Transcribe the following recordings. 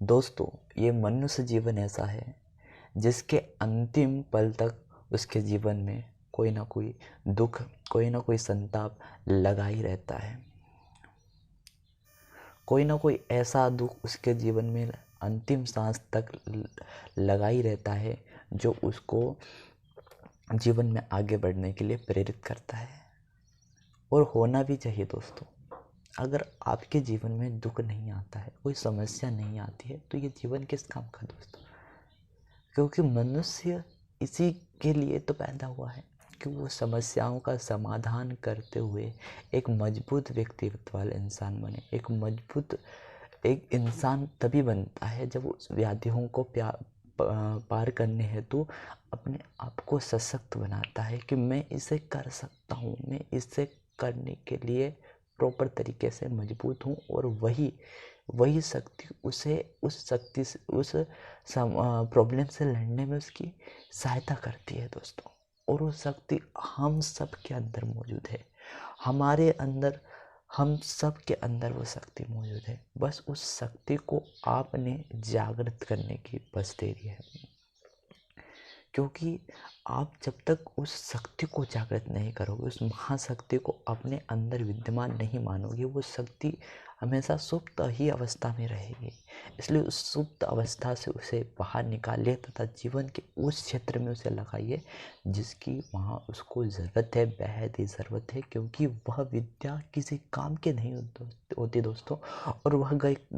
दोस्तों, ये मनुष्य जीवन ऐसा है जिसके अंतिम पल तक उसके जीवन में कोई ना कोई दुख, कोई ना कोई संताप लगा ही रहता है। कोई ना कोई ऐसा दुख उसके जीवन में अंतिम सांस तक लगा ही रहता है जो उसको जीवन में आगे बढ़ने के लिए प्रेरित करता है। और होना भी चाहिए दोस्तों। अगर आपके जीवन में दुख नहीं आता है, कोई समस्या नहीं आती है, तो ये जीवन किस काम का दोस्तों? क्योंकि मनुष्य इसी के लिए तो पैदा हुआ है कि वो समस्याओं का समाधान करते हुए एक मजबूत व्यक्तित्व वाला इंसान बने। एक इंसान तभी बनता है जब उस व्याधियों को पार करने हेतु अपने आप को सशक्त बनाता है कि मैं इसे कर सकता हूँ, मैं इसे करने के लिए प्रॉपर तरीके से मजबूत हूँ। और वही शक्ति उस प्रॉब्लम से लड़ने में उसकी सहायता करती है दोस्तों। और वो शक्ति हम सब के अंदर मौजूद है, हमारे अंदर, हम सब के अंदर वो शक्ति मौजूद है। बस उस शक्ति को आपने जागृत करने की बस देरी है। क्योंकि आप जब तक उस शक्ति को जागृत नहीं करोगे, उस महाशक्ति को अपने अंदर विद्यमान नहीं मानोगे, वो शक्ति हमेशा सुप्त ही अवस्था में रहेगी। इसलिए उस सुप्त अवस्था से उसे बाहर निकालिए तथा जीवन के उस क्षेत्र में उसे लगाइए जिसकी वहाँ उसको ज़रूरत है, बेहद ही ज़रूरत है। क्योंकि वह विद्या किसी काम की नहीं होती दोस्तों। और वह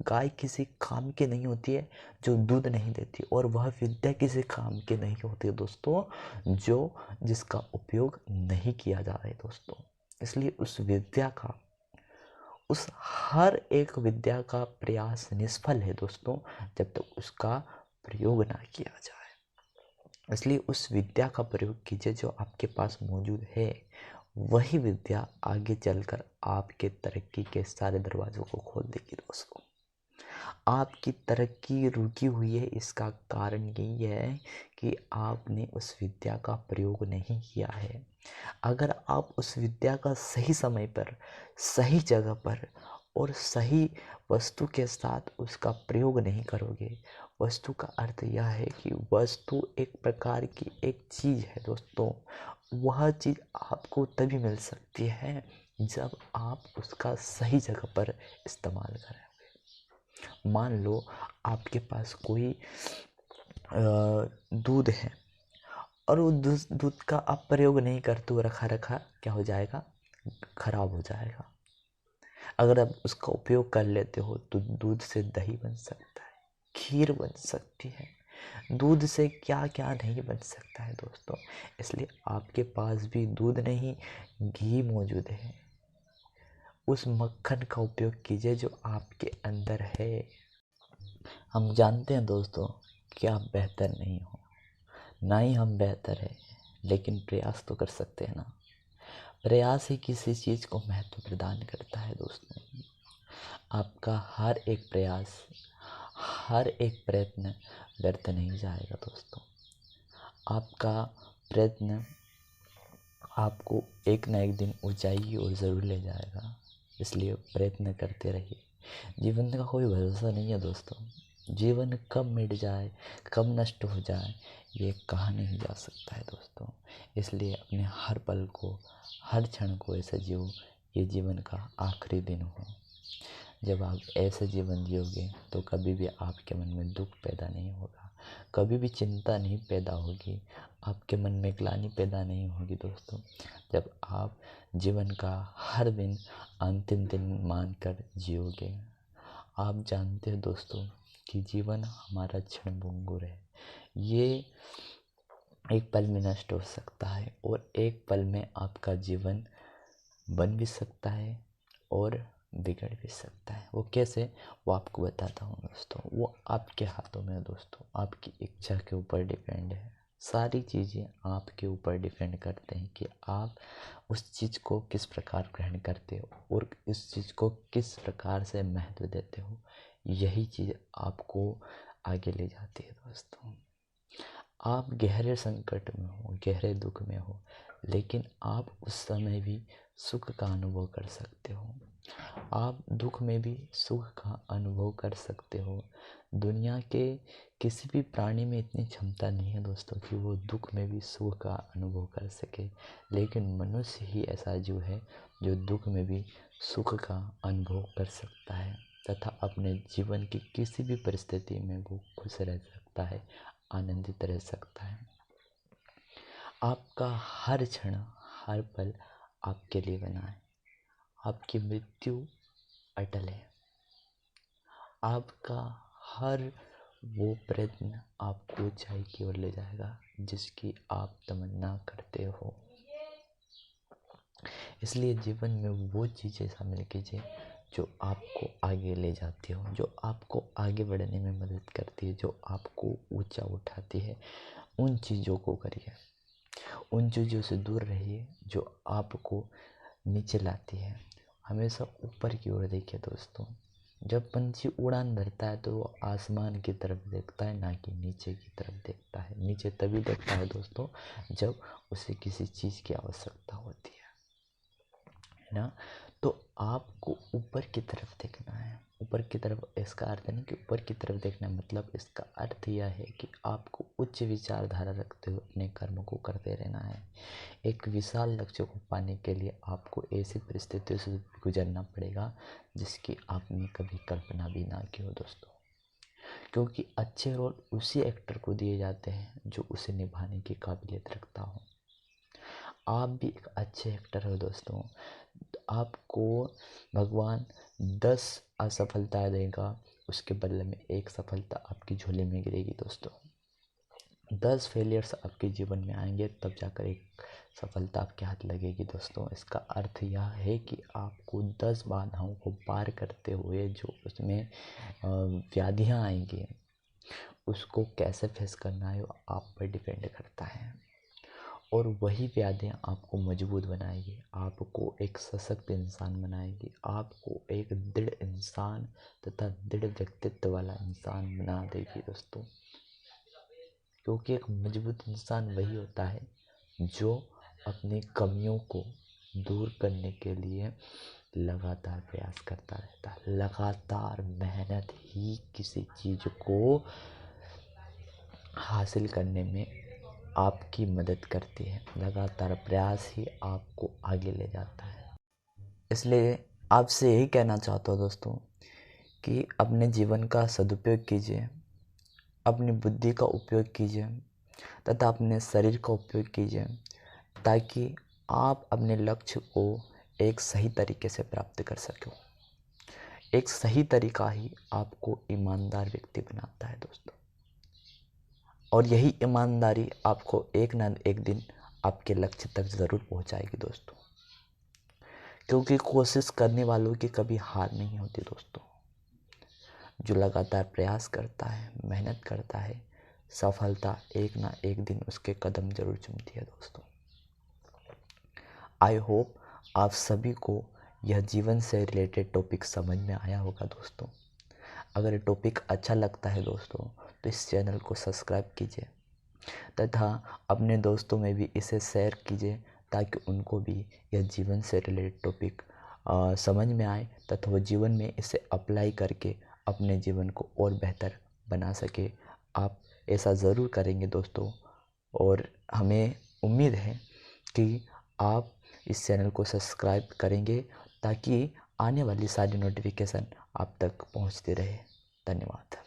गाय किसी काम की नहीं होती है जो दूध नहीं देती। और वह विद्या किसी काम की नहीं होती दोस्तों जिसका उपयोग नहीं किया जा रहा है दोस्तों। इसलिए उस हर एक विद्या का प्रयास निष्फल है दोस्तों जब तक उसका प्रयोग ना किया जाए। इसलिए उस विद्या का प्रयोग कीजिए जो आपके पास मौजूद है। वही विद्या आगे चलकर आपके तरक्की के सारे दरवाजों को खोल देगी दोस्तों। आपकी तरक्की रुकी हुई है, इसका कारण यही है कि आपने उस विद्या का प्रयोग नहीं किया है। अगर आप उस विद्या का सही समय पर, सही जगह पर और सही वस्तु के साथ उसका प्रयोग नहीं करोगे, वस्तु का अर्थ यह है कि वस्तु एक प्रकार की एक चीज़ है दोस्तों। वह चीज़ आपको तभी मिल सकती है जब आप उसका सही जगह पर इस्तेमाल करें। मान लो आपके पास कोई दूध है और वो दूध का आप प्रयोग नहीं करते हो, रखा रखा क्या हो जाएगा? खराब हो जाएगा। अगर आप उसका उपयोग कर लेते हो तो दूध से दही बन सकता है, खीर बन सकती है, दूध से क्या क्या नहीं बन सकता है दोस्तों। इसलिए आपके पास भी दूध नहीं, घी मौजूद है। उस मक्खन का उपयोग कीजिए जो आपके अंदर है। हम जानते हैं दोस्तों कि आप बेहतर नहीं हो, ना ही हम बेहतर है, लेकिन प्रयास तो कर सकते हैं ना। प्रयास ही किसी चीज़ को महत्व प्रदान करता है दोस्तों। आपका हर एक प्रयास, हर एक प्रयत्न व्यर्थ नहीं जाएगा दोस्तों। आपका प्रयत्न आपको एक ना एक दिन ऊंचाई की ओर ज़रूर ले जाएगा। इसलिए प्रयत्न करते रहिए। जीवन का कोई भरोसा नहीं है दोस्तों। जीवन कब मिट जाए, कब नष्ट हो जाए, ये कहा नहीं जा सकता है दोस्तों। इसलिए अपने हर पल को, हर क्षण को ऐसा जियो ये जीवन का आखिरी दिन हो। जब आप ऐसे जीवन जियोगे तो कभी भी आपके मन में दुख पैदा नहीं होगा, कभी भी चिंता नहीं पैदा होगी, आपके मन में ग्लानि पैदा नहीं होगी दोस्तों। जब आप जीवन का हर दिन अंतिम दिन मानकर जियोगे। आप जानते हैं दोस्तों कि जीवन हमारा क्षणभंगुर है। ये एक पल में नष्ट हो सकता है और एक पल में आपका जीवन बन भी सकता है और बिगड़ भी सकता है। वो कैसे, वो आपको बताता हूँ दोस्तों। वो आपके हाथों में है दोस्तों, आपकी इच्छा के ऊपर डिपेंड है। सारी चीज़ें आपके ऊपर डिपेंड करते हैं कि आप उस चीज़ को किस प्रकार ग्रहण करते हो और इस चीज़ को किस प्रकार से महत्व देते हो। यही चीज़ आपको आगे ले जाती है दोस्तों। आप गहरे संकट में हो, गहरे दुख में हो, लेकिन आप उस समय भी सुख का अनुभव कर सकते हो। आप दुख में भी सुख का अनुभव कर सकते हो। दुनिया के किसी भी प्राणी में इतनी क्षमता नहीं है दोस्तों कि वो दुख में भी सुख का अनुभव कर सके, लेकिन मनुष्य ही ऐसा जीव है जो दुख में भी सुख का अनुभव कर सकता है तथा अपने जीवन की किसी भी परिस्थिति में वो खुश रह सकता है, आनंदित रह सकता है। आपका हर क्षण, हर पल आपके लिए बना है। आपकी मृत्यु अटल है। आपका हर वो प्रयत्न आपको ऊंचाई की ओर ले जाएगा जिसकी आप तमन्ना करते हो। इसलिए जीवन में वो चीज़ें शामिल कीजिए जो आपको आगे ले जाती हो, जो आपको आगे बढ़ने में मदद करती है, जो आपको ऊंचा उठाती है। उन चीज़ों को करिए, उन चीज़ों से दूर रहिए जो आपको नीचे लाती है। हमेशा ऊपर की ओर देखिए दोस्तों। जब पंछी उड़ान भरता है तो वो आसमान की तरफ देखता है, ना कि नीचे की तरफ देखता है। नीचे तभी देखता है दोस्तों जब उसे किसी चीज़ की आवश्यकता होती है ना। तो आपको ऊपर की तरफ देखना है। ऊपर की तरफ इसका अर्थ नहीं कि ऊपर की तरफ देखना, मतलब इसका अर्थ यह है कि आपको उच्च विचारधारा रखते हुए अपने कर्म को करते रहना है। एक विशाल लक्ष्य को पाने के लिए आपको ऐसी परिस्थितियों से गुजरना पड़ेगा जिसकी आपने कभी कल्पना भी ना की हो दोस्तों। क्योंकि अच्छे रोल उसी एक्टर को दिए जाते हैं जो उसे निभाने की काबिलियत रखता हो। आप भी एक अच्छे एक्टर हो दोस्तों। आपको भगवान 10 असफलताएं देगा, उसके बदले में एक सफलता आपकी झोली में गिरेगी दोस्तों। 10 फेलियर्स आपके जीवन में आएंगे तब जाकर एक सफलता आपके हाथ लगेगी दोस्तों। इसका अर्थ यह है कि आपको 10 बाधाओं को पार करते हुए जो उसमें व्याधियाँ आएंगी उसको कैसे फेस करना है वो आप पर डिपेंड करता है। और वही व्याधियाँ आपको मजबूत बनाएगी, आपको एक सशक्त इंसान बनाएगी, आपको एक दृढ़ इंसान तथा दृढ़ व्यक्तित्व वाला इंसान बना देगी दोस्तों। क्योंकि एक मजबूत इंसान वही होता है जो अपनी कमियों को दूर करने के लिए लगातार प्रयास करता रहता है। लगातार मेहनत ही किसी चीज़ को हासिल करने में आपकी मदद करती है। लगातार प्रयास ही आपको आगे ले जाता है। इसलिए आपसे यही कहना चाहता हूँ दोस्तों कि अपने जीवन का सदुपयोग कीजिए, अपनी बुद्धि का उपयोग कीजिए तथा अपने शरीर का उपयोग कीजिए ताकि आप अपने लक्ष्य को एक सही तरीके से प्राप्त कर सकें। एक सही तरीका ही आपको ईमानदार व्यक्ति बनाता है दोस्तों। और यही ईमानदारी आपको एक ना एक दिन आपके लक्ष्य तक ज़रूर पहुंचाएगी दोस्तों। क्योंकि कोशिश करने वालों की कभी हार नहीं होती दोस्तों। जो लगातार प्रयास करता है, मेहनत करता है, सफलता एक ना एक दिन उसके कदम जरूर चूमती है दोस्तों। आई होप आप सभी को यह जीवन से रिलेटेड टॉपिक समझ में आया होगा दोस्तों। अगर टॉपिक अच्छा लगता है दोस्तों तो इस चैनल को सब्सक्राइब कीजिए तथा अपने दोस्तों में भी इसे शेयर कीजिए ताकि उनको भी यह जीवन से रिलेटेड टॉपिक समझ में आए तथा वो जीवन में इसे अप्लाई करके अपने जीवन को और बेहतर बना सके। आप ऐसा ज़रूर करेंगे दोस्तों और हमें उम्मीद है कि आप इस चैनल को सब्सक्राइब करेंगे ताकि आने वाली सारी नोटिफिकेशन आप तक पहुंचती रहे। धन्यवाद।